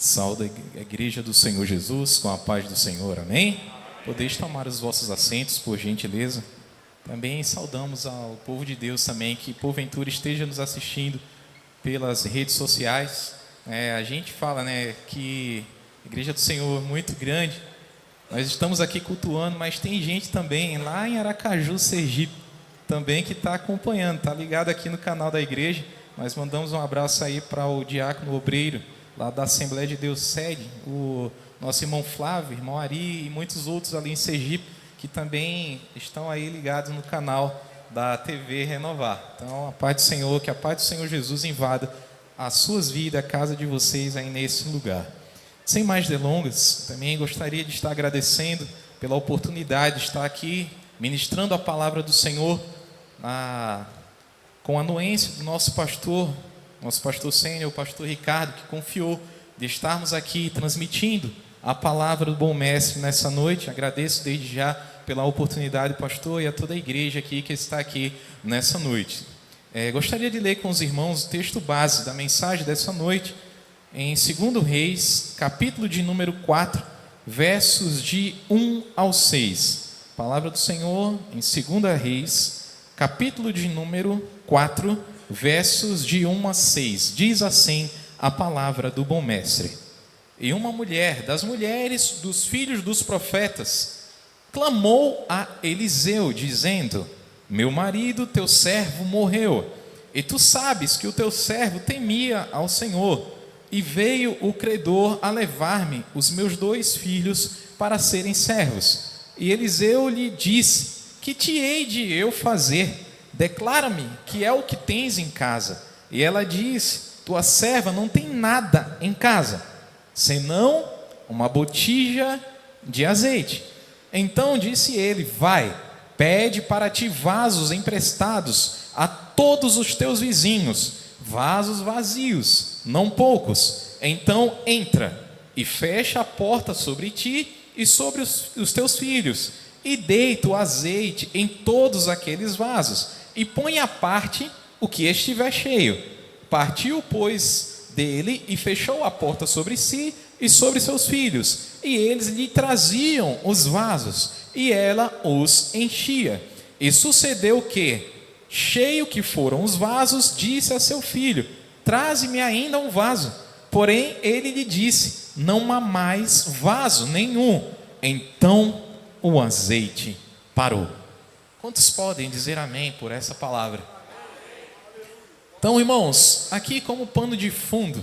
Saúde a igreja do Senhor Jesus com a paz do Senhor, amém? Podeis tomar os vossos assentos, por gentileza. Também saudamos ao povo de Deus também, que porventura esteja nos assistindo pelas redes sociais. A gente fala, que a igreja do Senhor é muito grande. Nós estamos aqui cultuando, mas tem gente também lá em Aracaju, Sergipe, também que está acompanhando, está ligado aqui no canal da igreja. Nós mandamos um abraço aí para o diácono obreiro, lá da Assembleia de Deus Sede, o nosso irmão Flávio, irmão Ari e muitos outros ali em Sergipe, que também estão aí ligados no canal da TV Renovar. Então, a paz do Senhor, que a paz do Senhor Jesus invada as suas vidas, a casa de vocês aí nesse lugar. Sem mais delongas, também gostaria de estar agradecendo pela oportunidade de estar aqui ministrando a palavra do Senhor com a anuência do nosso pastor sênior, o pastor Ricardo, que confiou de estarmos aqui transmitindo a palavra do bom mestre nessa noite. Agradeço desde já pela oportunidade, pastor, e a toda a igreja aqui que está aqui nessa noite. Gostaria de ler com os irmãos o texto base da mensagem dessa noite, em 2 Reis, capítulo de número 4, versos de 1 ao 6. Palavra do Senhor em 2 Reis, capítulo de número 4, versos de 1 a 6. Diz assim a palavra do bom mestre: E uma mulher das mulheres dos filhos dos profetas clamou a Eliseu, dizendo: Meu marido, teu servo, morreu, e tu sabes que o teu servo temia ao Senhor, e veio o credor a levar-me os meus 2 filhos para serem servos. E Eliseu lhe disse: Que te hei de eu fazer? Declara-me que é o que tens em casa. E ela disse: Tua serva não tem nada em casa, senão uma botija de azeite. Então disse ele: Vai, pede para ti vasos emprestados a todos os teus vizinhos, vasos vazios, não poucos. Então entra e fecha a porta sobre ti e sobre os teus filhos, e deita o azeite em todos aqueles vasos, e põe à parte o que estiver cheio. Partiu, pois, dele e fechou a porta sobre si e sobre seus filhos, e eles lhe traziam os vasos, e ela os enchia. E sucedeu que, cheio que foram os vasos, disse a seu filho: Traze-me ainda um vaso. Porém ele lhe disse: Não há mais vaso nenhum. Então o azeite parou. Quantos podem dizer amém por essa palavra? Então, irmãos, aqui como pano de fundo,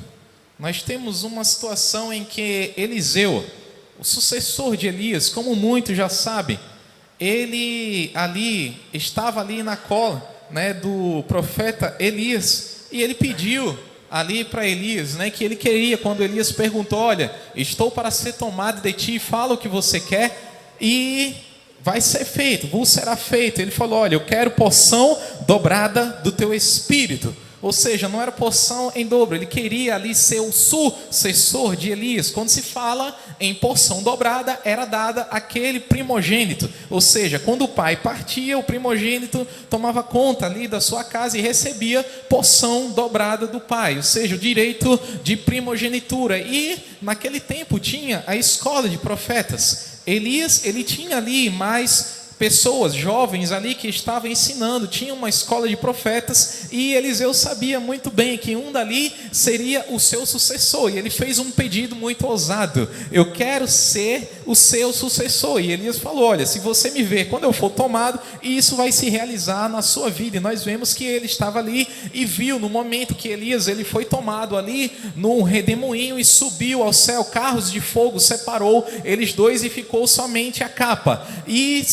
nós temos uma situação em que Eliseu, o sucessor de Elias, como muitos já sabem, ele estava ali na cola, do profeta Elias, e ele pediu ali para Elias, que ele queria, quando Elias perguntou: Olha, estou para ser tomado de ti, fala o que você quer e vai ser feito, vos será feito. Ele falou: Olha, eu quero porção dobrada do teu espírito. Ou seja, não era porção em dobro, ele queria ali ser o sucessor de Elias. Quando se fala em porção dobrada, era dada aquele primogênito. Ou seja, quando o pai partia, o primogênito tomava conta ali da sua casa e recebia porção dobrada do pai, ou seja, o direito de primogenitura. E naquele tempo tinha a escola de profetas. Elias, ele tinha ali mais pessoas, jovens ali que estavam ensinando, tinha uma escola de profetas, e Eliseu sabia muito bem que um dali seria o seu sucessor, e ele fez um pedido muito ousado: Eu quero ser o seu sucessor. E Elias falou: Olha, se você me ver quando eu for tomado, isso vai se realizar na sua vida. E nós vemos que ele estava ali e viu no momento que Elias ele foi tomado ali num redemoinho e subiu ao céu, carros de fogo separou eles dois e ficou somente a capa. E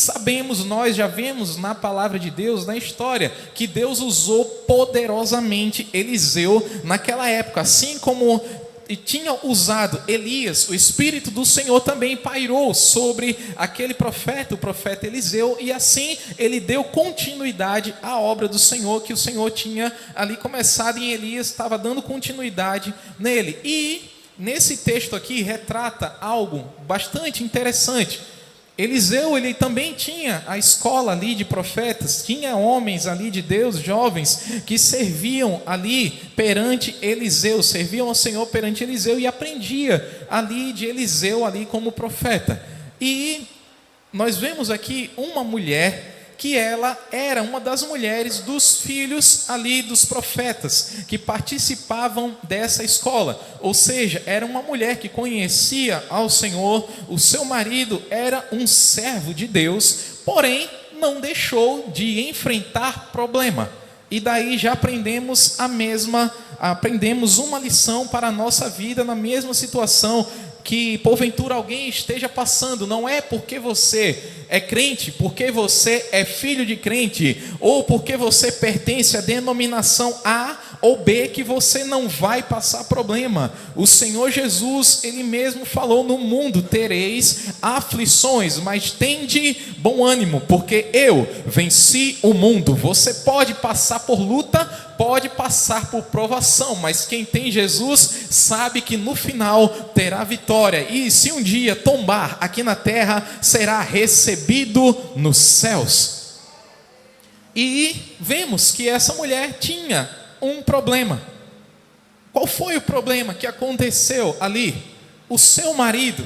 nós já vemos na palavra de Deus, na história, que Deus usou poderosamente Eliseu naquela época. Assim como tinha usado Elias, o Espírito do Senhor também pairou sobre aquele profeta, o profeta Eliseu, e assim ele deu continuidade à obra do Senhor, que o Senhor tinha ali começado em Elias, estava dando continuidade nele. E nesse texto aqui retrata algo bastante interessante. Eliseu, ele também tinha a escola ali de profetas, tinha homens ali de Deus, jovens, que serviam ali perante Eliseu, serviam ao Senhor perante Eliseu e aprendia ali de Eliseu ali como profeta. E nós vemos aqui uma mulher que ela era uma das mulheres dos filhos ali dos profetas, que participavam dessa escola, ou seja, era uma mulher que conhecia ao Senhor, o seu marido era um servo de Deus, porém não deixou de enfrentar problema, e daí já aprendemos uma lição para a nossa vida na mesma situação, que porventura alguém esteja passando. Não é porque você é crente, porque você é filho de crente, ou porque você pertence à denominação A ou B, que você não vai passar problema. O Senhor Jesus, Ele mesmo falou: no mundo tereis aflições, mas tende bom ânimo, porque eu venci o mundo. Você pode passar por luta, pode passar por provação, mas quem tem Jesus sabe que no final terá vitória, e se um dia tombar aqui na terra, será recebido nos céus. E vemos que essa mulher tinha um problema. Qual foi o problema que aconteceu ali? O seu marido,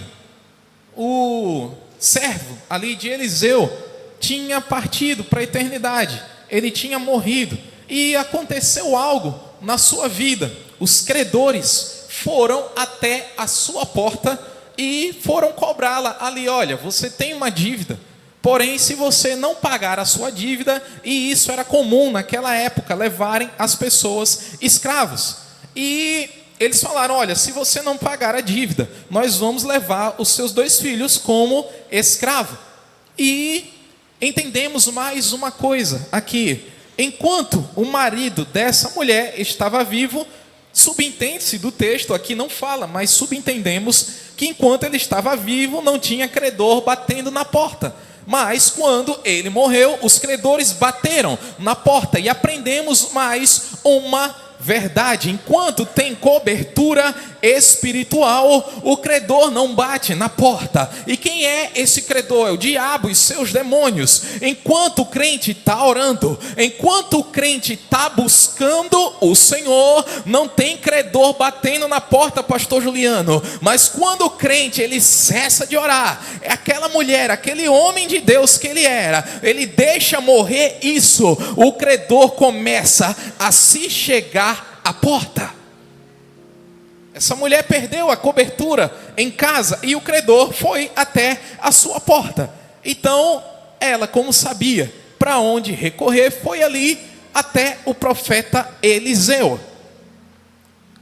o servo ali de Eliseu, tinha partido para a eternidade, ele tinha morrido, e aconteceu algo na sua vida. Os credores foram até a sua porta e foram cobrá-la ali: olha, você tem uma dívida, porém se você não pagar a sua dívida, e isso era comum naquela época, levarem as pessoas escravos, e eles falaram: olha, se você não pagar a dívida, nós vamos levar os seus 2 filhos como escravo. E entendemos mais uma coisa aqui: enquanto o marido dessa mulher estava vivo, subentende-se do texto, aqui não fala, mas subentendemos que enquanto ele estava vivo, não tinha credor batendo na porta. Mas quando ele morreu, os credores bateram na porta, e aprendemos mais uma verdade: enquanto tem cobertura espiritual, o credor não bate na porta. E quem é esse credor? É o diabo e seus demônios. Enquanto o crente está orando, enquanto o crente está buscando o Senhor, não tem credor batendo na porta, pastor Juliano. Mas quando o crente ele cessa de orar, é aquela mulher, aquele homem de Deus que ele era, ele deixa morrer isso, o credor começa a se chegar à porta. Essa mulher perdeu a cobertura em casa e o credor foi até a sua porta. Então ela, como sabia para onde recorrer, foi ali até o profeta Eliseu.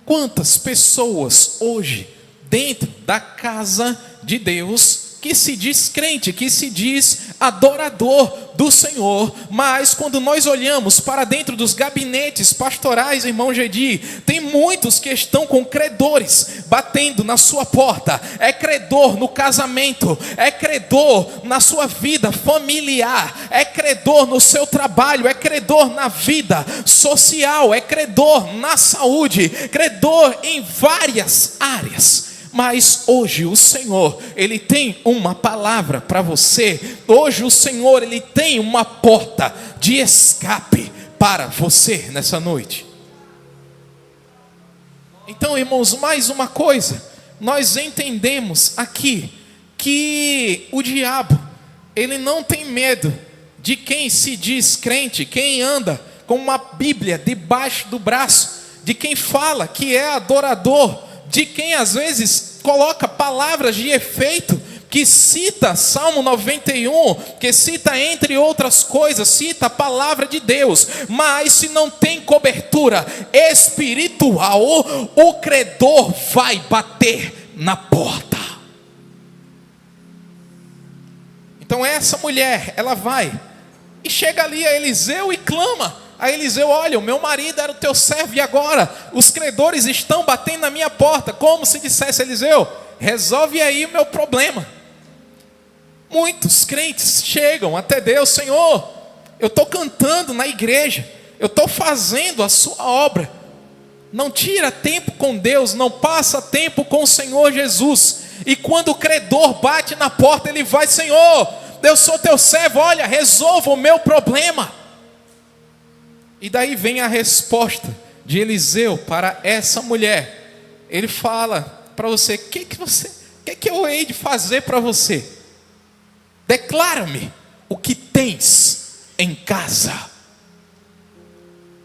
Quantas pessoas hoje dentro da casa de Deus que se diz crente, que se diz adorador do Senhor, mas quando nós olhamos para dentro dos gabinetes pastorais, irmão Gedi, tem muitos que estão com credores batendo na sua porta. É credor no casamento, é credor na sua vida familiar, é credor no seu trabalho, é credor na vida social, é credor na saúde, credor em várias áreas. Mas hoje o Senhor, Ele tem uma palavra para você. Hoje o Senhor, Ele tem uma porta de escape para você nessa noite. Então, irmãos, mais uma coisa, nós entendemos aqui que o diabo, ele não tem medo de quem se diz crente, quem anda com uma Bíblia debaixo do braço, de quem fala que é adorador, de quem às vezes coloca palavras de efeito, que cita Salmo 91, que cita entre outras coisas, cita a palavra de Deus, mas se não tem cobertura espiritual, o credor vai bater na porta. Então essa mulher, ela vai e chega ali a Eliseu e clama a Eliseu: olha, o meu marido era o teu servo e agora os credores estão batendo na minha porta. Como se dissesse: Eliseu, resolve aí o meu problema. Muitos crentes chegam até Deus: Senhor, eu estou cantando na igreja, eu estou fazendo a sua obra. Não tira tempo com Deus, não passa tempo com o Senhor Jesus. E quando o credor bate na porta, ele vai: Senhor, eu sou teu servo, olha, resolva o meu problema. E daí vem a resposta de Eliseu para essa mulher. Ele fala para você: o que eu hei de fazer para você? Declara-me o que tens em casa.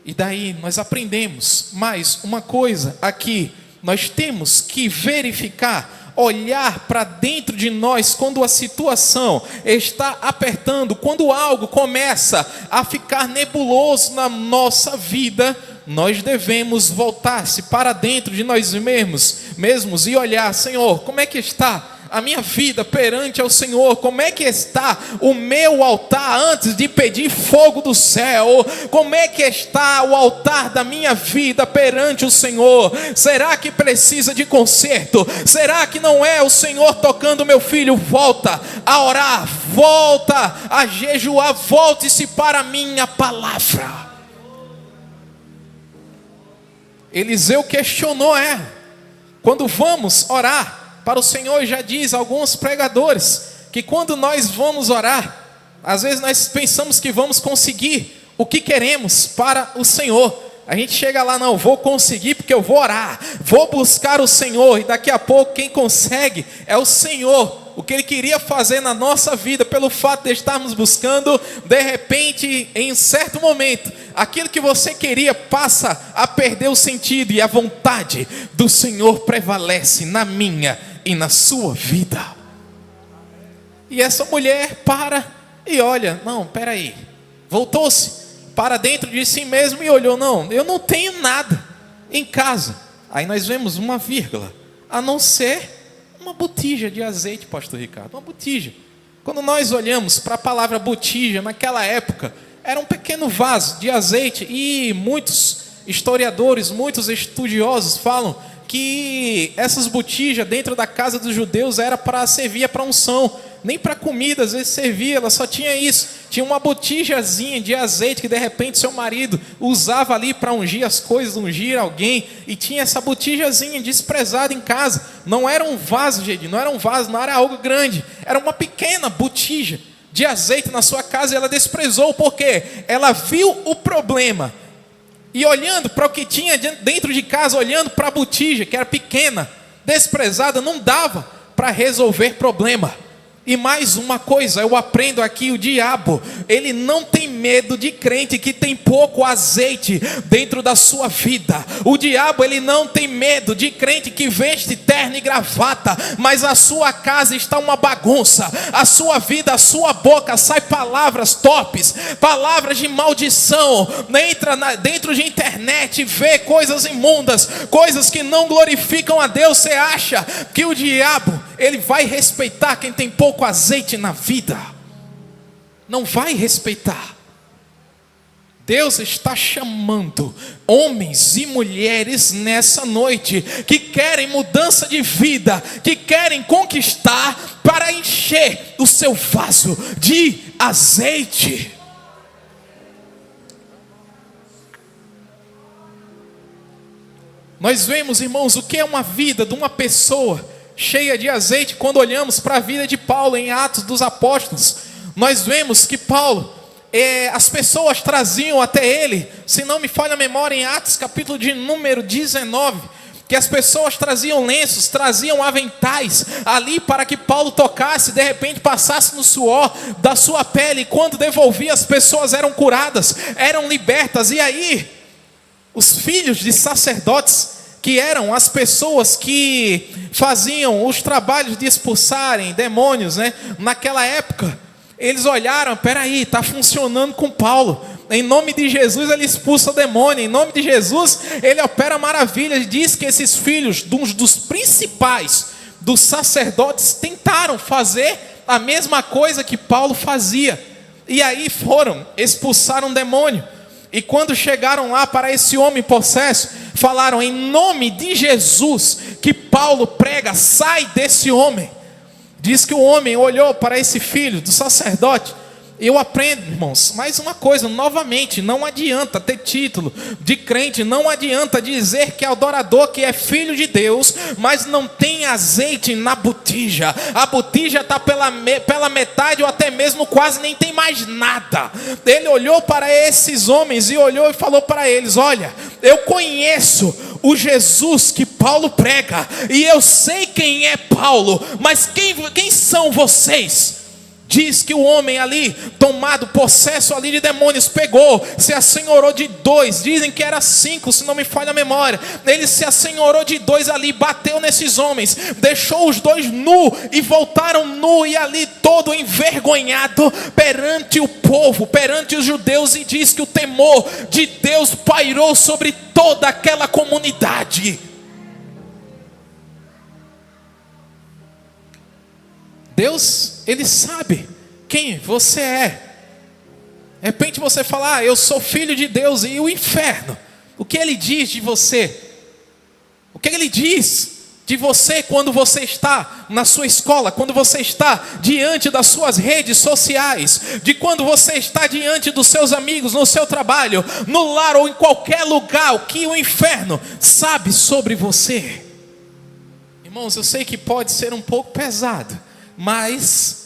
E daí nós aprendemos mais uma coisa aqui. Nós temos que verificar, olhar para dentro de nós quando a situação está apertando, quando algo começa a ficar nebuloso na nossa vida. Nós devemos voltar-se para dentro de nós mesmos e olhar: Senhor, como é que está a minha vida perante ao Senhor? Como é que está o meu altar antes de pedir fogo do céu? Como é que está o altar da minha vida perante o Senhor? Será que precisa de conserto? Será que não é o Senhor tocando: meu filho, volta a orar, volta a jejuar, volte-se para a minha palavra? Eliseu questionou ela. Quando vamos orar para o Senhor, já diz alguns pregadores que quando nós vamos orar, às vezes nós pensamos que vamos conseguir o que queremos para o Senhor. A gente chega lá: não, vou conseguir porque eu vou orar, vou buscar o Senhor. E daqui a pouco quem consegue é o Senhor. O que Ele queria fazer na nossa vida, pelo fato de estarmos buscando, de repente, em certo momento, aquilo que você queria passa a perder o sentido, e a vontade do Senhor prevalece na minha e na sua vida. E essa mulher para e olha: não, peraí. Voltou-se para dentro de si mesmo e olhou: não, eu não tenho nada em casa. Aí nós vemos uma vírgula: a não ser uma botija de azeite, pastor Ricardo, uma botija. Quando nós olhamos para a palavra botija, naquela época, era um pequeno vaso de azeite, e muitos historiadores, muitos estudiosos falam que essas botijas dentro da casa dos judeus era para servir para unção, nem para comida às vezes servia, ela só tinha isso, tinha uma botijazinha de azeite que de repente seu marido usava ali para ungir as coisas, ungir alguém, e tinha essa botijazinha desprezada em casa. Não era um vaso, gente, não era um vaso, não era algo grande, era uma pequena botija de azeite na sua casa, e ela desprezou porque ela viu o problema. E olhando para o que tinha dentro de casa, olhando para a botija, que era pequena, desprezada, não dava para resolver problema. E mais uma coisa, eu aprendo aqui: o diabo, ele não tem medo de crente que tem pouco azeite dentro da sua vida. O diabo, ele não tem medo de crente que veste terno e gravata, mas a sua casa está uma bagunça, a sua vida, a sua boca sai palavras tops, palavras de maldição, entra dentro de internet, vê coisas imundas, coisas que não glorificam a Deus. Você acha que o diabo, ele vai respeitar quem tem pouco azeite na vida? Não vai respeitar. Deus está chamando homens e mulheres nessa noite que querem mudança de vida, que querem conquistar, para encher o seu vaso de azeite. Nós vemos, irmãos, o que é uma vida de uma pessoa cheia de azeite quando olhamos para a vida de Paulo em Atos dos Apóstolos. Nós vemos que Paulo, as pessoas traziam até ele, se não me falha a memória, em Atos capítulo de número 19, que as pessoas traziam lenços, traziam aventais ali para que Paulo tocasse, de repente passasse no suor da sua pele, e quando devolvia, as pessoas eram curadas, eram libertas. E aí os filhos de sacerdotes, que eram as pessoas que faziam os trabalhos de expulsarem demônios, né? Naquela época, eles olharam: peraí, está funcionando com Paulo, em nome de Jesus ele expulsa o demônio, em nome de Jesus ele opera maravilhas. Diz que esses filhos dos principais dos sacerdotes tentaram fazer a mesma coisa que Paulo fazia, e aí foram expulsar um demônio. E quando chegaram lá para esse homem possesso, falaram: em nome de Jesus que Paulo prega, sai desse homem. Diz que o homem olhou para esse filho do sacerdote Eu aprendo, irmãos, mais uma coisa, novamente, não adianta ter título de crente, não adianta dizer que é adorador, que é filho de Deus, mas não tem azeite na botija. A botija está pela metade ou até mesmo quase nem tem mais nada. Ele olhou para esses homens e olhou e falou para eles: olha, eu conheço o Jesus que Paulo prega, e eu sei quem é Paulo, mas quem são vocês? Diz que o homem ali, tomado, possesso ali de demônios, pegou, se assenhorou de 2, dizem que era 5, se não me falha a memória. Ele se assenhorou de 2 ali, bateu nesses homens, deixou os 2 nu, e voltaram nu, e ali todo envergonhado, perante o povo, perante os judeus, e diz que o temor de Deus pairou sobre toda aquela comunidade. Deus, Ele sabe quem você é. De repente você fala: eu sou filho de Deus. E o inferno, o que ele diz de você? O que ele diz de você quando você está na sua escola, quando você está diante das suas redes sociais, de quando você está diante dos seus amigos, no seu trabalho, no lar ou em qualquer lugar? O que o inferno sabe sobre você? Irmãos, eu sei que pode ser um pouco pesado, mas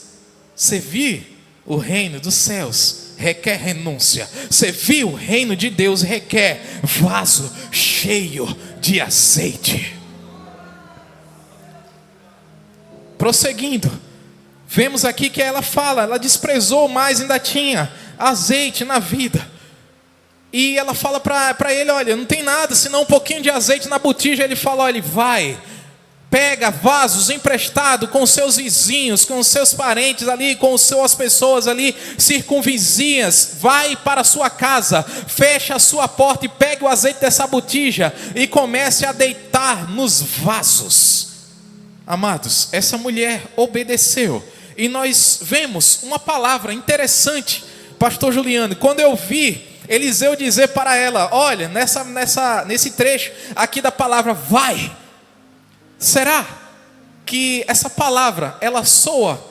servir o reino dos céus requer renúncia. Servir o reino de Deus requer vaso cheio de azeite. Prosseguindo, vemos aqui que ela desprezou, mas ainda tinha azeite na vida. E ela fala para ele: olha, não tem nada senão um pouquinho de azeite na botija. Ele fala: olha, vai, pega vasos emprestados com seus vizinhos, com seus parentes ali, com as pessoas ali circunvizinhas, vai para a sua casa, fecha a sua porta e pega o azeite dessa botija e comece a deitar nos vasos. Amados, essa mulher obedeceu, e nós vemos uma palavra interessante, pastor Juliano, quando eu vi Eliseu dizer para ela: olha, nesse trecho aqui da palavra vai, será que essa palavra, ela soa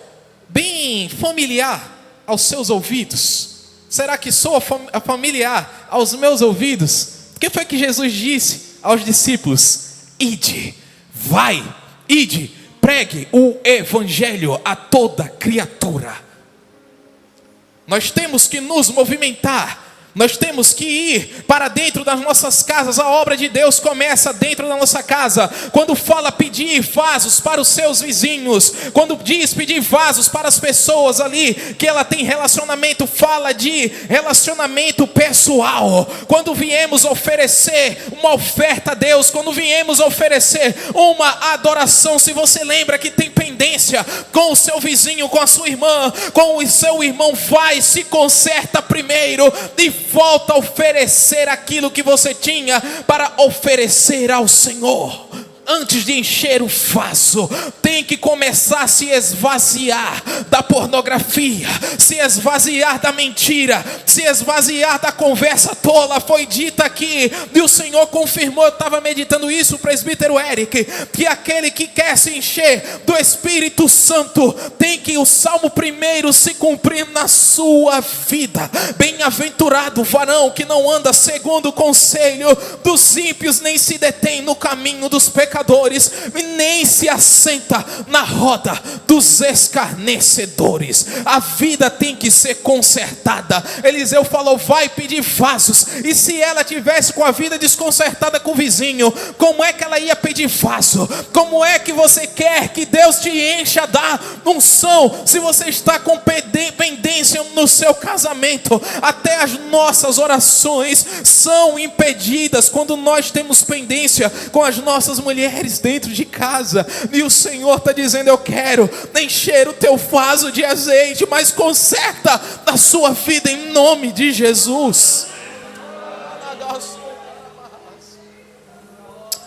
bem familiar aos seus ouvidos? Será que soa familiar aos meus ouvidos? O que foi que Jesus disse aos discípulos? Ide, vai, ide, pregue o evangelho a toda criatura. Nós temos que nos movimentar. Nós temos que ir para dentro das nossas casas. A obra de Deus começa dentro da nossa casa. Quando fala pedir vasos para os seus vizinhos, quando diz pedir vasos para as pessoas ali que ela tem relacionamento, fala de relacionamento pessoal. Quando viemos oferecer uma oferta a Deus, quando viemos oferecer uma adoração, se você lembra que tem pendência com o seu vizinho, com a sua irmã, com o seu irmão, vai, se conserta primeiro e volta a oferecer aquilo que você tinha para oferecer ao Senhor. Antes de encher o vaso, tem que começar a se esvaziar da pornografia, se esvaziar da mentira, se esvaziar da conversa tola. Foi dita aqui, e o Senhor confirmou, eu estava meditando isso, o presbítero Eric, que aquele que quer se encher do Espírito Santo, tem que o Salmo 1 se cumprir na sua vida. Bem-aventurado o varão que não anda segundo o conselho dos ímpios, nem se detém no caminho dos pecadores, e nem se assenta na roda dos escarnecedores. A vida tem que ser consertada. Eliseu falou: vai pedir vasos. E se ela tivesse com a vida desconcertada com o vizinho, como é que ela ia pedir vaso? Como é que você quer que Deus te encha da unção se você está com pendência no seu casamento? Até as nossas orações são impedidas quando nós temos pendência com as nossas mulheres dentro de casa. E o Senhor está dizendo: eu quero encher o teu vaso de azeite, mas conserta a sua vida em nome de Jesus.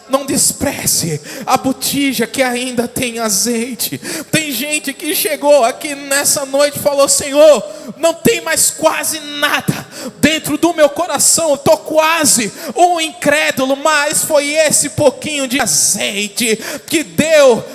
Não despreze a botija que ainda tem azeite. Tem gente que chegou aqui nessa noite e falou: Senhor, não tem mais quase nada dentro do meu coração, eu estou quase um incrédulo, mas foi esse pouquinho de azeite que deu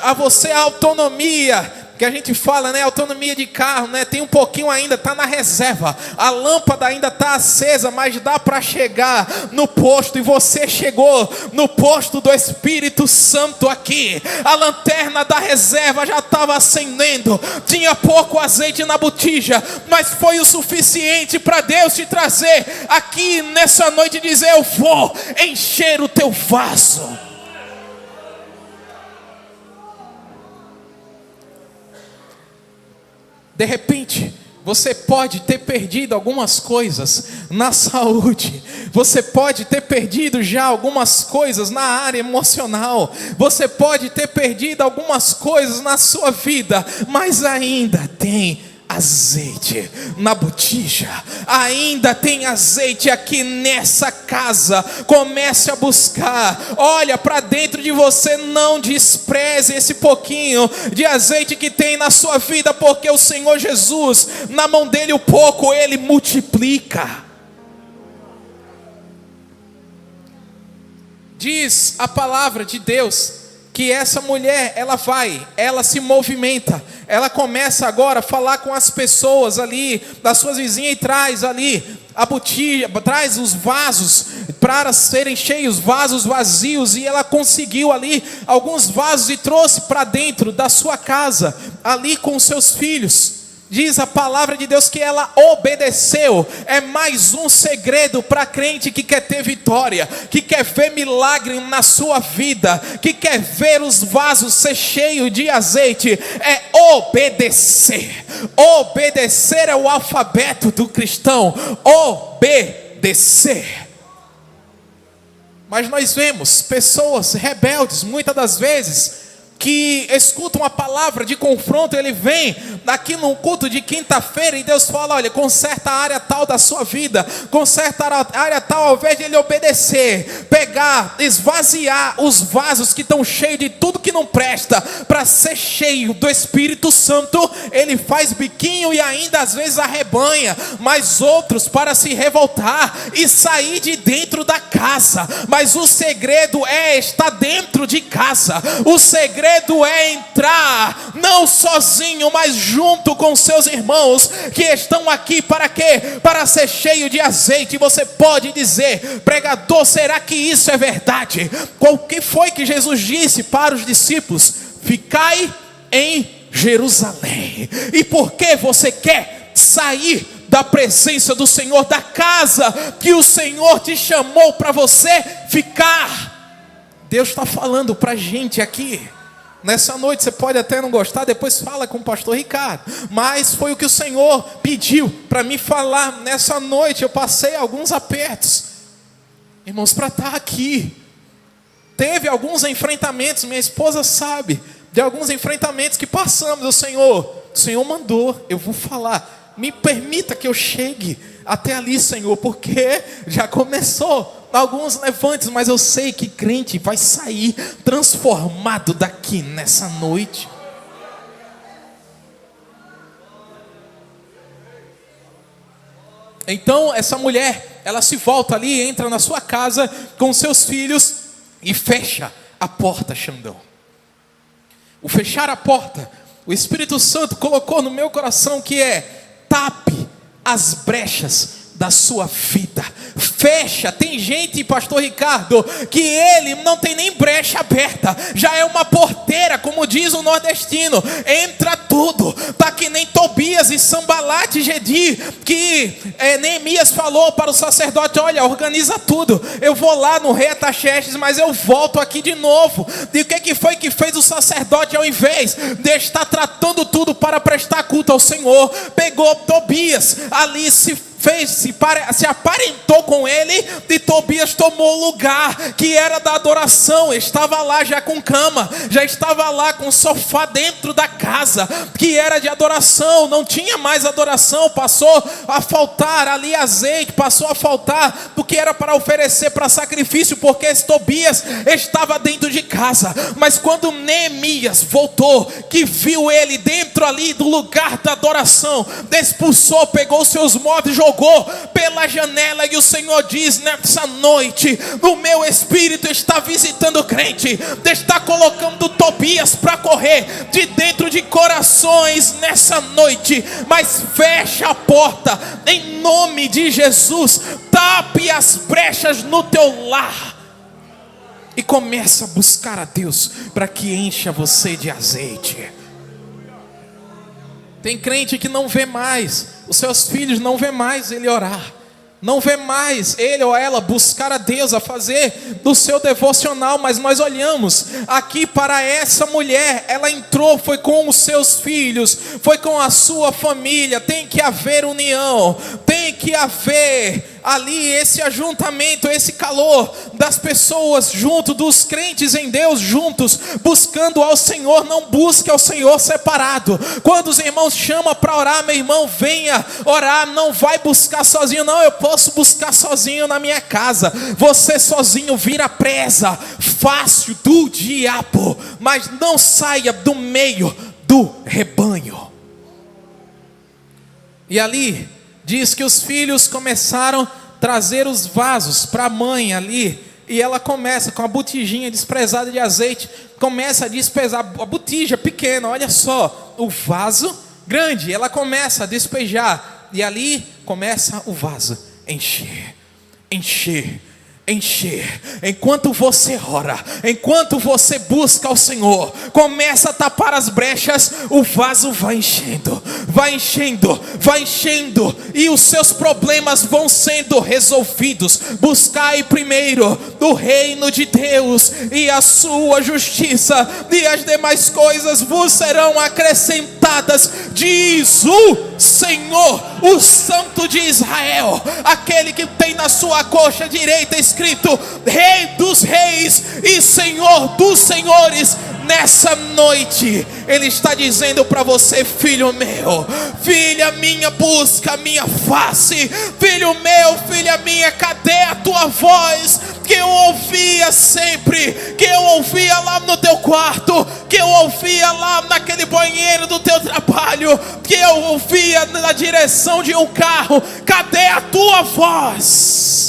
a você a autonomia que a gente fala, né? Autonomia de carro, né? Tem um pouquinho ainda, está na reserva. A lâmpada ainda está acesa, mas dá para chegar no posto. E você chegou no posto do Espírito Santo aqui. A lanterna da reserva já estava acendendo. Tinha pouco azeite na botija, mas foi o suficiente para Deus te trazer aqui nessa noite e dizer: eu vou encher o teu vaso. De repente, você pode ter perdido algumas coisas na saúde. Você pode ter perdido já algumas coisas na área emocional. Você pode ter perdido algumas coisas na sua vida, mas ainda tem azeite na botija, ainda tem azeite aqui nessa casa. Comece a buscar, olha para dentro de você, não despreze esse pouquinho de azeite que tem na sua vida, porque o Senhor Jesus, na mão dele o pouco, ele multiplica. Diz a palavra de Deus que essa mulher, ela se movimenta, ela começa agora a falar com as pessoas ali, das suas vizinhas, e traz ali a botija, traz os vasos para serem cheios, vasos vazios, e ela conseguiu ali alguns vasos e trouxe para dentro da sua casa, ali com os seus filhos. Diz a palavra de Deus que ela obedeceu. É mais um segredo para crente que quer ter vitória, que quer ver milagre na sua vida, que quer ver os vasos ser cheios de azeite. É obedecer. Obedecer é o alfabeto do cristão. Obedecer. Mas nós vemos pessoas rebeldes, muitas das vezes, que escutam a palavra de confronto. Ele vem aqui no culto de quinta-feira e Deus fala: olha, conserta a área tal da sua vida, conserta a área tal. Ao invés de ele obedecer, pegar, esvaziar os vasos que estão cheios de tudo que não presta, para ser cheio do Espírito Santo, ele faz biquinho e ainda às vezes arrebanha mais outros para se revoltar e sair de dentro da casa. Mas o segredo é estar dentro de casa. O segredo é entrar, não sozinho, mas junto com seus irmãos que estão aqui. Para quê? Para ser cheio de azeite. Você pode dizer: pregador, será que isso é verdade? O que foi que Jesus disse para os discípulos? Ficai em Jerusalém. E por que você quer sair da presença do Senhor, da casa que o Senhor te chamou para você ficar? Deus está falando para a gente aqui nessa noite. Você pode até não gostar, depois fala com o pastor Ricardo, mas foi o que o Senhor pediu para me falar nessa noite. Eu passei alguns apertos, irmãos, para estar aqui. Teve alguns enfrentamentos, minha esposa sabe de alguns enfrentamentos que passamos. O Senhor mandou, eu vou falar, me permita que eu chegue até ali, Senhor, porque já começou alguns levantes, mas eu sei que crente vai sair transformado daqui nessa noite. Então essa mulher, ela se volta ali, entra na sua casa com seus filhos e fecha a porta, Xandão. O fechar a porta, o Espírito Santo colocou no meu coração que é: tape as brechas da sua vida. Fecha. Tem gente, pastor Ricardo, que ele não tem nem brecha aberta, já é uma porteira, como diz o nordestino. Entra tudo. Tá que nem Tobias e Sambalate e Gedi, que Neemias falou para o sacerdote: olha, organiza tudo, eu vou lá no rei Ataxerxes, mas eu volto aqui de novo. E o que foi que fez o sacerdote? Ao invés de estar tratando tudo para prestar culto ao Senhor, pegou Tobias ali, se aparentou com ele, e Tobias tomou o lugar que era da adoração. Estava lá já com cama, já estava lá com sofá dentro da casa, que era de adoração. Não tinha mais adoração, passou a faltar ali azeite, passou a faltar porque era para oferecer para sacrifício, porque esse Tobias estava dentro de casa. Mas quando Neemias voltou, que viu ele dentro ali do lugar da adoração, expulsou, pegou seus móveis, jogou jogou pela janela. E o Senhor diz nessa noite: o meu Espírito está visitando o crente, está colocando Tobias para correr de dentro de corações nessa noite. Mas fecha a porta em nome de Jesus. Tape as brechas no teu lar e começa a buscar a Deus para que encha você de azeite. Tem crente que não vê mais os seus filhos, não vê mais ele orar, não vê mais ele ou ela buscar a Deus, a fazer do seu devocional. Mas nós olhamos aqui para essa mulher, ela entrou, foi com os seus filhos, foi com a sua família. Tem que haver união, tem que haver ali esse ajuntamento, esse calor das pessoas junto, dos crentes em Deus juntos, buscando ao Senhor. Não busque ao Senhor separado. Quando os irmãos chamam para orar, meu irmão, venha orar. Não vai buscar sozinho, não. Eu posso buscar sozinho na minha casa. Você sozinho vira presa fácil do diabo. Mas não saia do meio do rebanho. E ali diz que os filhos começaram a trazer os vasos para a mãe ali. E ela começa com a botijinha desprezada de azeite, começa a despejar a botija pequena, olha só, o vaso grande, ela começa a despejar. E ali começa o vaso encher, encher, encher. Enquanto você ora, enquanto você busca ao Senhor, começa a tapar as brechas, o vaso vai enchendo, vai enchendo, vai enchendo, e os seus problemas vão sendo resolvidos. Buscai primeiro o reino de Deus e a sua justiça, e as demais coisas vos serão acrescentadas, diz o Senhor, o Santo de Israel, aquele que tem na sua coxa direita escrito Rei dos Reis e Senhor dos Senhores. Nessa noite Ele está dizendo para você: filho meu, filha minha, busca a minha face. Filho meu, filha minha, cadê a tua voz que eu ouvia sempre, que eu ouvia lá no teu quarto, que eu ouvia lá naquele banheiro do teu trabalho, que eu ouvia na direção de um carro? Cadê a tua voz?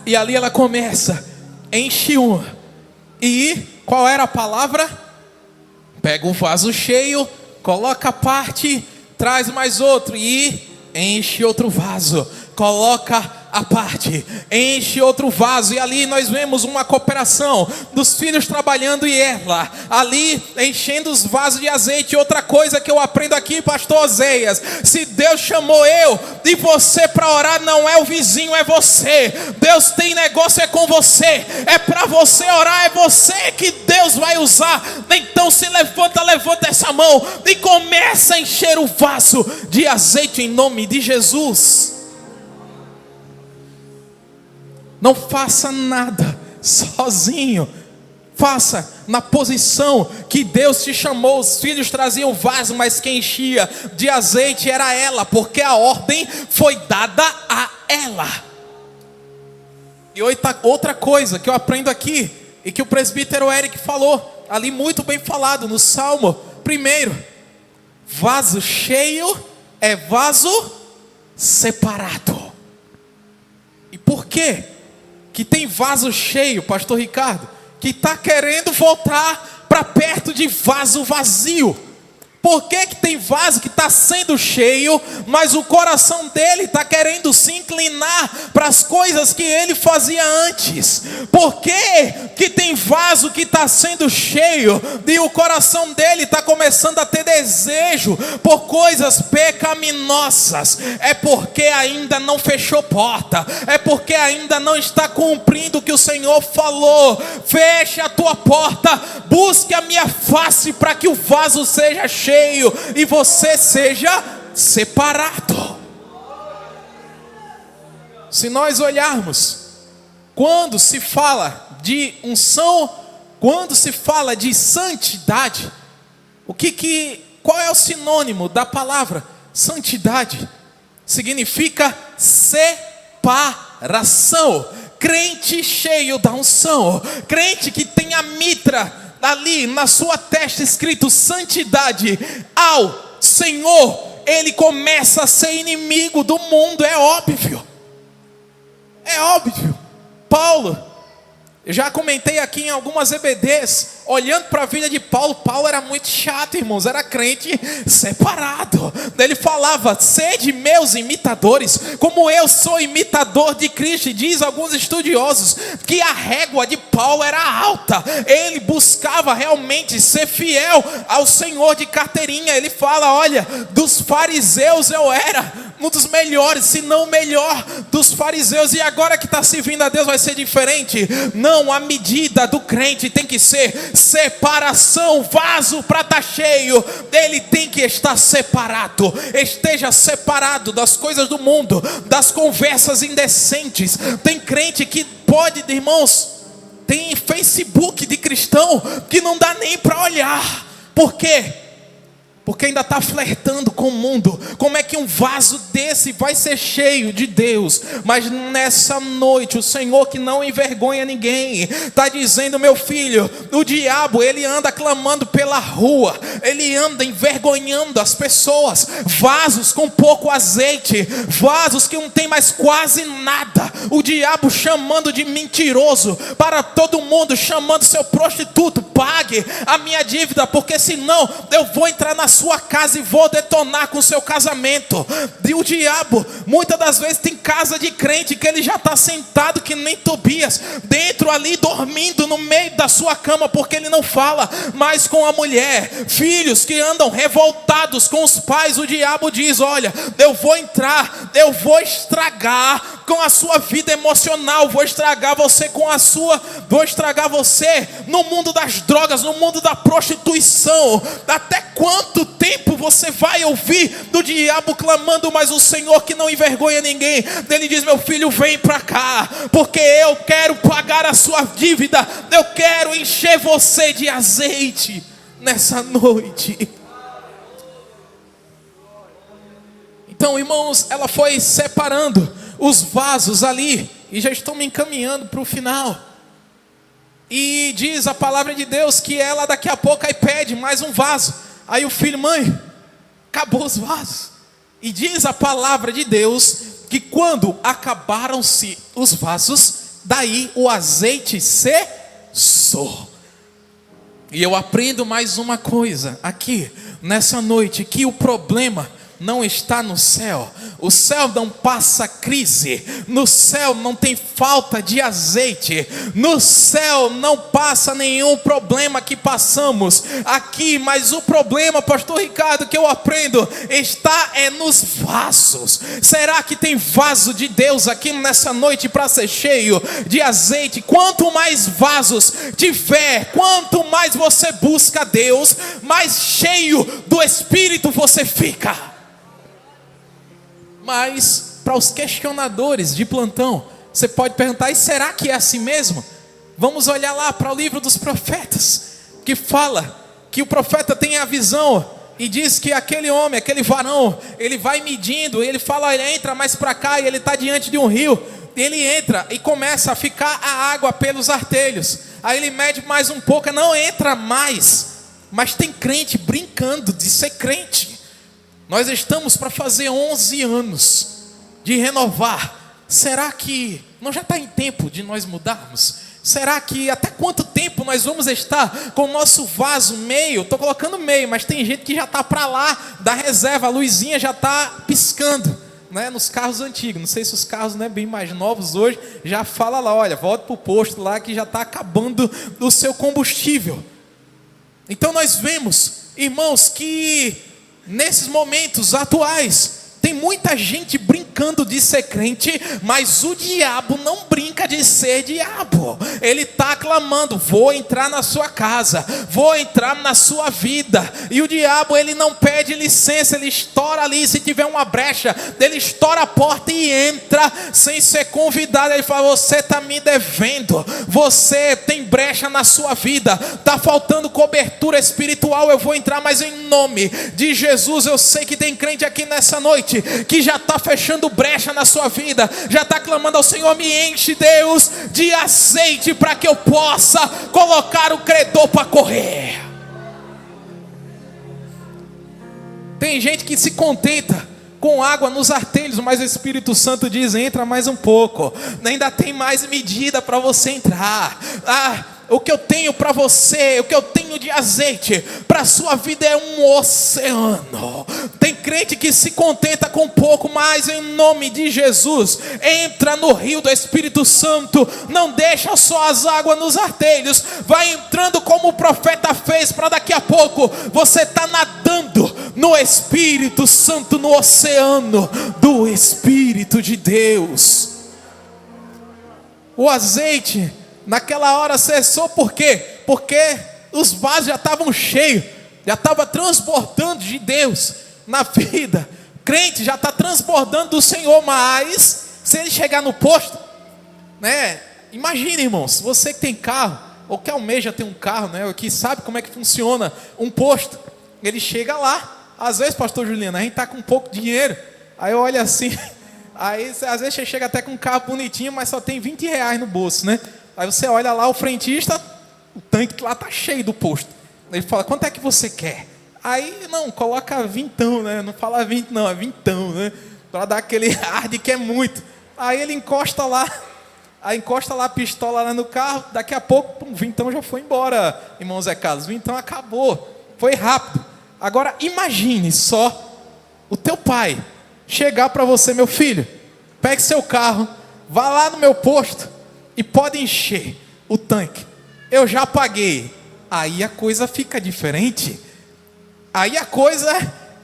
E ali ela começa, enche um. E qual era a palavra? Pega um vaso cheio, coloca a parte, traz mais outro e enche outro vaso. Coloca a parte, enche outro vaso. E ali nós vemos uma cooperação dos filhos trabalhando e ela ali enchendo os vasos de azeite. Outra coisa que eu aprendo aqui, pastor Oséias: se Deus chamou eu e você para orar, não é o vizinho, é você. Deus tem negócio é com você, é para você orar, é você que Deus vai usar. Então se levanta essa mão e começa a encher o vaso de azeite em nome de Jesus. Não faça nada sozinho. Faça na posição que Deus te chamou. Os filhos traziam vaso, mas quem enchia de azeite era ela, porque a ordem foi dada a ela. E outra coisa que eu aprendo aqui, e que o presbítero Eric falou ali, muito bem falado no Salmo 1: vaso cheio é vaso separado. E por quê que tem vaso cheio, pastor Ricardo, que está querendo voltar para perto de vaso vazio? Por que que tem vaso que está sendo cheio, mas o coração dele está querendo se inclinar para as coisas que ele fazia antes? Por que que tem vaso que está sendo cheio e o coração dele está começando a ter desejo por coisas pecaminosas? É porque ainda não fechou porta, é porque ainda não está cumprindo o que o Senhor falou. Feche a tua porta, busque a minha face para que o vaso seja cheio e você seja separado. Se nós olharmos, quando se fala de unção, quando se fala de santidade, qual é o sinônimo da palavra santidade? Significa separação. Crente cheio da unção, crente que tem a mitra ali na sua testa escrito santidade ao Senhor, ele começa a ser inimigo do mundo. É óbvio. Paulo, eu já comentei aqui em algumas EBDs, olhando para a vida de Paulo, Paulo era muito chato, irmãos, era crente separado. Ele falava: sede meus imitadores, como eu sou imitador de Cristo. E diz alguns estudiosos que a régua de Paulo era alta, ele buscava realmente ser fiel ao Senhor de carteirinha. Ele fala: olha, dos fariseus eu era um dos melhores, se não o melhor dos fariseus, e agora que está servindo a Deus vai ser diferente. Não, a medida do crente tem que ser separação. Vaso para estar cheio, ele tem que estar separado. Esteja separado das coisas do mundo, das conversas indecentes. Tem crente que pode, irmãos, tem Facebook de cristão que não dá nem para olhar. Por quê? Porque ainda está flertando com o mundo. Como é que um vaso desse vai ser cheio de Deus? Mas nessa noite, o Senhor, que não envergonha ninguém, está dizendo: meu filho, o diabo, ele anda clamando pela rua, ele anda envergonhando as pessoas. Vasos com pouco azeite, vasos que não tem mais quase nada. O diabo chamando de mentiroso para todo mundo, chamando seu prostituto: pague a minha dívida, porque senão eu vou entrar na sua casa e vou detonar com o seu casamento. E o diabo, muitas das vezes, tem casa de crente que ele já está sentado que nem Tobias, dentro ali, dormindo no meio da sua cama, porque ele não fala mais com a mulher. Filhos que andam revoltados com os pais, o diabo diz: olha, eu vou entrar, eu vou estragar com a sua vida emocional, vou estragar você vou estragar você no mundo das drogas, no mundo da prostituição. Até quanto tempo você vai ouvir do diabo clamando? Mas o Senhor, que não envergonha ninguém, ele diz: meu filho, vem para cá, porque eu quero pagar a sua dívida, eu quero encher você de azeite nessa noite. Então, irmãos, ela foi separando os vasos ali, e já estou me encaminhando para o final. E diz a palavra de Deus que ela daqui a pouco aí pede mais um vaso. Aí o filho: mãe, acabou os vasos. E diz a palavra de Deus que quando acabaram-se os vasos, daí o azeite cessou. E eu aprendo mais uma coisa aqui nessa noite, que o problema não está no céu. O céu não passa crise, no céu não tem falta de azeite, no céu não passa nenhum problema que passamos aqui. Mas o problema, pastor Ricardo, que eu aprendo está nos vasos. Será que tem vaso de Deus aqui nessa noite para ser cheio de azeite? Quanto mais vasos tiver, quanto mais você busca Deus, mais cheio do Espírito você fica. Mas para os questionadores de plantão, você pode perguntar: e será que é assim mesmo? Vamos olhar lá para o livro dos profetas, que fala que o profeta tem a visão e diz que aquele homem, aquele varão, ele vai medindo, ele fala: ele entra mais para cá, e ele está diante de um rio. Ele entra e começa a ficar a água pelos artelhos. Aí ele mede mais um pouco, não entra mais. Mas tem crente brincando de ser crente. Nós estamos para fazer 11 anos de renovar. Será que não já está em tempo de nós mudarmos? Será que até quanto tempo nós vamos estar com o nosso vaso meio? Estou colocando meio, mas tem gente que já está para lá da reserva. A luzinha já está piscando, né, nos carros antigos. Não sei se os carros, né, bem mais novos hoje já fala lá: olha, volta para o posto lá que já está acabando o seu combustível. Então nós vemos, irmãos, que nesses momentos atuais tem muita gente brincando de ser crente, mas o diabo não brinca de ser diabo. Ele está clamando: vou entrar na sua casa, vou entrar na sua vida. E o diabo, ele não pede licença, ele estoura ali. Se tiver uma brecha, ele estoura a porta e entra sem ser convidado. Ele fala: você está me devendo, você tem brecha na sua vida, está faltando cobertura espiritual, eu vou entrar. Mas em nome de Jesus, eu sei que tem crente aqui nessa noite noite, que já está fechando brecha na sua vida, já está clamando ao Senhor: me enche, Deus, de azeite para que eu possa colocar o credor para correr. Tem gente que se contenta com água nos artelhos, mas o Espírito Santo diz: entra mais um pouco, ainda tem mais medida para você entrar. O que eu tenho para você, o que eu tenho de azeite para a sua vida é um oceano. Tem crente que se contenta com pouco, mas em nome de Jesus, entra no rio do Espírito Santo, não deixa só as águas nos artelhos, vai entrando como o profeta fez, para daqui a pouco você está nadando no Espírito Santo, no oceano do Espírito de Deus. O azeite naquela hora cessou, por quê? Porque os vasos já estavam cheios, já estava transbordando de Deus na vida. Crente já está transbordando do Senhor, mas se ele chegar no posto, né? Imagina, irmãos, você que tem carro, ou que almeja ter um carro, né? Ou que sabe como é que funciona um posto, ele chega lá. Às vezes, pastor Juliano, a gente está com pouco dinheiro, aí eu olho assim, aí às vezes você chega até com um carro bonitinho, mas só tem R$20 no bolso, né? Aí você olha lá, o frentista, o tanque lá está cheio do posto. Ele fala: quanto é que você quer? Aí, não, coloca vintão, né? Não fala 20 não, é vintão, né? Para dar aquele ar de que é muito. Aí ele encosta lá a pistola lá no carro, daqui a pouco, o vintão já foi embora, irmão Zé Carlos, o vintão acabou, foi rápido. Agora imagine só o teu pai chegar para você: meu filho, pegue seu carro, vá lá no meu posto e pode encher o tanque, eu já paguei. Aí a coisa fica diferente, aí a coisa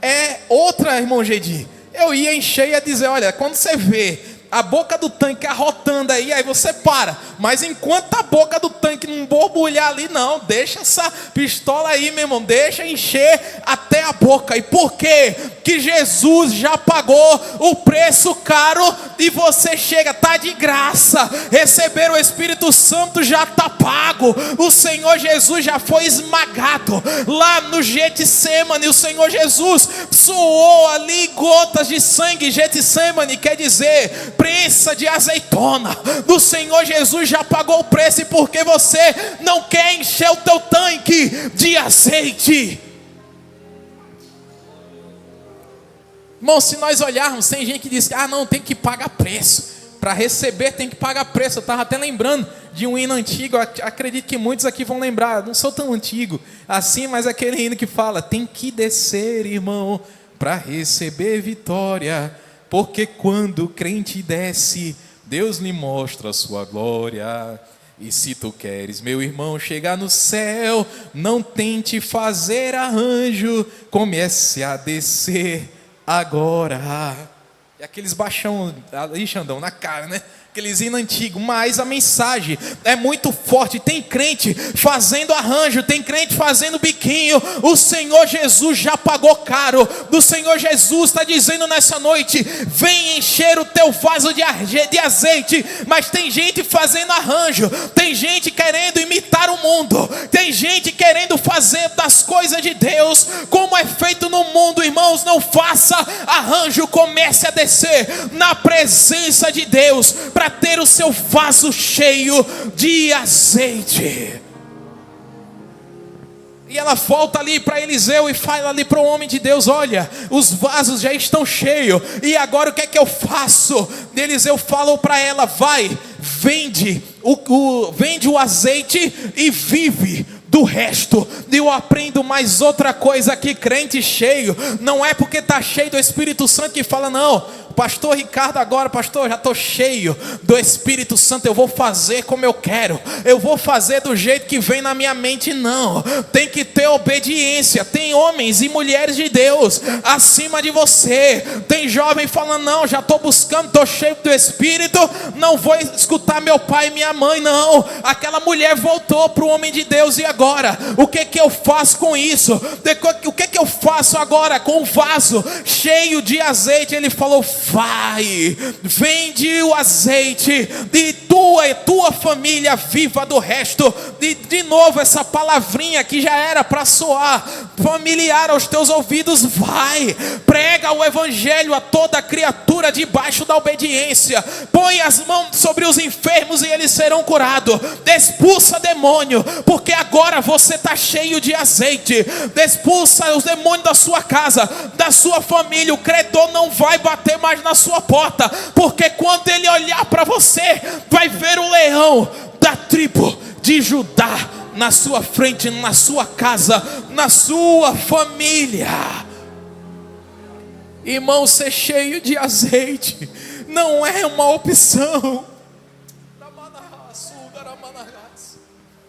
é outra, irmão Gedi. Eu ia encher e ia dizer: olha, quando você vê a boca do tanque arrotando aí você para, mas enquanto a boca do tanque não borbulhar ali, não, deixa essa pistola aí, meu irmão, deixa encher até a boca. E por quê? Que Jesus já pagou o preço caro e você chega, está de graça, receber o Espírito Santo já está pago, o Senhor Jesus já foi esmagado lá no Getsemane. O Senhor Jesus suou ali gotas de sangue. Getsemane quer dizer prensa de azeitona. Do Senhor Jesus já pagou o preço, e porque você não quer encher o teu tanque de azeite. Irmão, se nós olharmos, tem gente que diz: não, tem que pagar preço, para receber tem que pagar preço. Eu estava até lembrando de um hino antigo, acredito que muitos aqui vão lembrar, não sou tão antigo assim, mas aquele hino que fala: tem que descer, irmão, para receber vitória, porque quando o crente desce, Deus lhe mostra a sua glória. E se tu queres, meu irmão, chegar no céu, não tente fazer arranjo, comece a descer agora. E aqueles baixão ali, Xandão, na cara, né? Aqueles hinos antigos, mas a mensagem é muito forte. Tem crente fazendo arranjo, tem crente fazendo biquinho. O Senhor Jesus já pagou caro. O Senhor Jesus está dizendo nessa noite: vem encher o teu vaso de azeite. Mas tem gente fazendo arranjo, tem gente querendo imitar o mundo, tem gente querendo fazer das coisas de Deus como é feito no mundo. Irmãos, não faça arranjo, comece a descer na presença de Deus, para ter o seu vaso cheio de azeite. E ela volta ali para Eliseu e fala ali para o homem de Deus: olha, os vasos já estão cheios, e agora o que é que eu faço? E Eliseu falou para ela: vai, vende o azeite e vive do resto. E eu aprendo mais outra coisa aqui: crente cheio não é porque está cheio do Espírito Santo que fala: não, pastor Ricardo, agora, pastor, já estou cheio do Espírito Santo, eu vou fazer como eu quero, eu vou fazer do jeito que vem na minha mente. Não, tem que ter obediência. Tem homens e mulheres de Deus acima de você. Tem jovem falando: não, já estou buscando, estou cheio do Espírito, não vou escutar meu pai e minha mãe. Não, aquela mulher voltou para o homem de Deus: e agora? O que eu faço com isso? O que eu faço agora com o vaso cheio de azeite? Ele falou: vai, vende o azeite e tu tua família viva do resto. E de novo essa palavrinha que já era para soar familiar aos teus ouvidos, vai, prega o evangelho a toda criatura debaixo da obediência, põe as mãos sobre os enfermos e eles serão curados, expulsa demônio, porque agora você está cheio de azeite, expulsa os demônios da sua casa, da sua família. O credor não vai bater mais na sua porta, porque quando ele olhar para você, vai ver o leão da tribo de Judá na sua frente, na sua casa, na sua família. Irmão, ser cheio de azeite não é uma opção.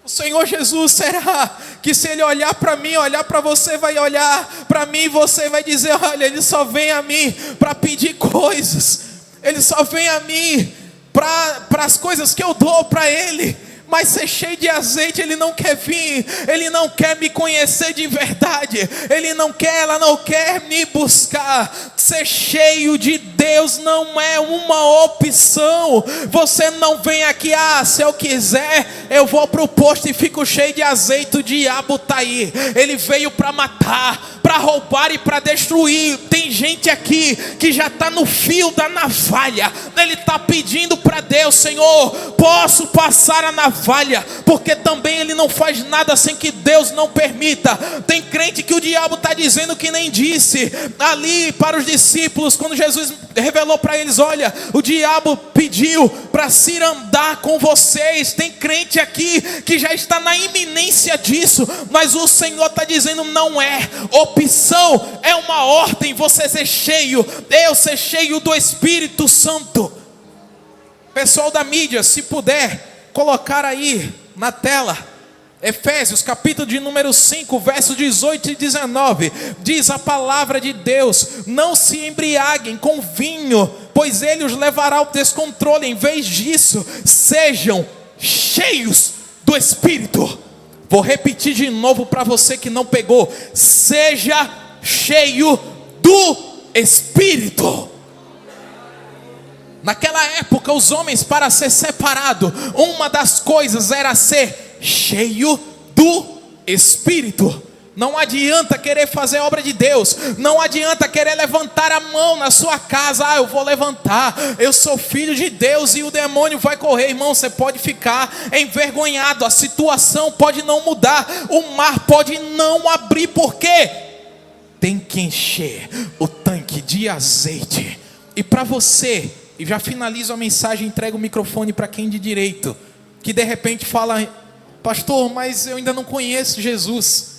O Senhor Jesus, será que se Ele olhar para mim, olhar para você, vai olhar para mim e você vai dizer: olha, Ele só vem a mim para pedir coisas, Ele só vem a mim para as coisas que eu dou para Ele. Mas ser cheio de azeite, Ele não quer vir, Ele não quer me conhecer de verdade, ela não quer me buscar. Ser cheio de Deus não é uma opção. Você não vem aqui, se eu quiser, eu vou para o posto e fico cheio de azeite. O diabo está aí, ele veio para matar, para roubar e para destruir. Tem gente aqui que já está no fio da navalha, ele está pedindo para Deus: Senhor, posso passar a navalha? Porque também ele não faz nada sem que Deus não permita. Tem crente que o diabo está dizendo que nem disse ali para os discípulos, quando Jesus revelou para eles: olha, o diabo pediu para se andar com vocês. Tem crente aqui que já está na iminência disso, mas o Senhor está dizendo: não é opção, é uma ordem. Você ser cheio, eu ser cheio do Espírito Santo. Pessoal da mídia, se puder colocar aí na tela Efésios capítulo de número 5, versos 18 e 19. Diz a palavra de Deus: não se embriaguem com vinho, pois ele os levará ao descontrole. Em vez disso, sejam cheios do Espírito. Vou repetir de novo para você que não pegou: seja cheio do Espírito. Naquela época, os homens, para ser separado, uma das coisas era ser cheio do Espírito. Não adianta querer fazer a obra de Deus, não adianta querer levantar a mão na sua casa: eu vou levantar, eu sou filho de Deus, e o demônio vai correr. Irmão, você pode ficar envergonhado, a situação pode não mudar, o mar pode não abrir, porque tem que encher o tanque de azeite. E para você, e já finalizo a mensagem, entrego o microfone para quem de direito, que de repente fala: pastor, mas eu ainda não conheço Jesus,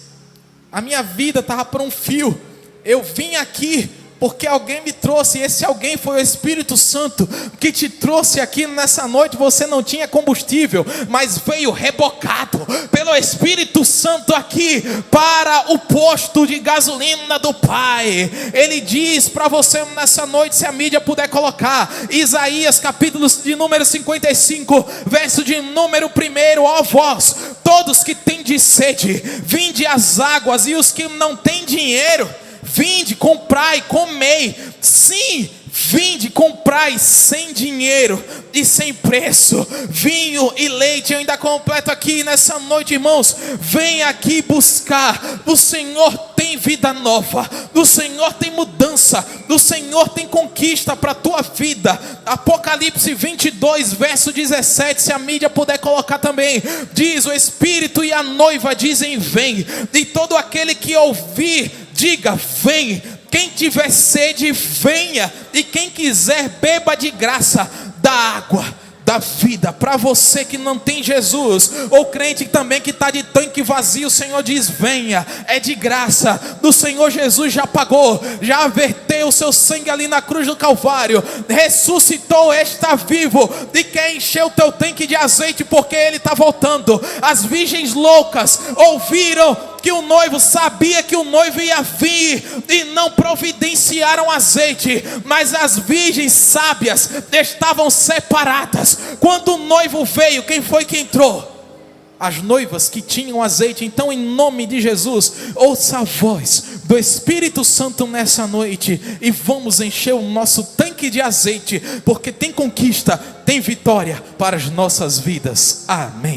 a minha vida estava por um fio, eu vim aqui porque alguém me trouxe, e esse alguém foi o Espírito Santo que te trouxe aqui nessa noite. Você não tinha combustível, mas veio rebocado pelo Espírito Santo aqui para o posto de gasolina do Pai. Ele diz para você nessa noite, se a mídia puder colocar, Isaías capítulo de número 55, verso de número 1: ó vós, todos que têm sede, vinde às águas, e os que não têm dinheiro, vinde, comprai, comei. Sim, vinde, comprai sem dinheiro e sem preço, vinho e leite. Eu ainda completo aqui nessa noite, irmãos: vem aqui buscar. O Senhor tem vida nova, o Senhor tem mudança, o Senhor tem conquista para a tua vida. Apocalipse 22, verso 17, se a mídia puder colocar também, diz: o Espírito e a noiva dizem: vem, e todo aquele que ouvir, diga: vem. Quem tiver sede, venha, e quem quiser, beba de graça da água da vida. Para você que não tem Jesus, ou crente também que está de tanque vazio, o Senhor diz: venha, é de graça. O Senhor Jesus já pagou, já verteu o seu sangue ali na cruz do Calvário, ressuscitou, está vivo e quer encher o teu tanque de azeite, porque Ele está voltando. As virgens loucas ouviram que o noivo, sabia que o noivo ia vir, e não providenciaram azeite, mas as virgens sábias estavam separadas. Quando o noivo veio, quem foi que entrou? As noivas que tinham azeite. Então, em nome de Jesus, ouça a voz do Espírito Santo nessa noite, e vamos encher o nosso tanque tanque de azeite, porque tem conquista, tem vitória para as nossas vidas. Amém.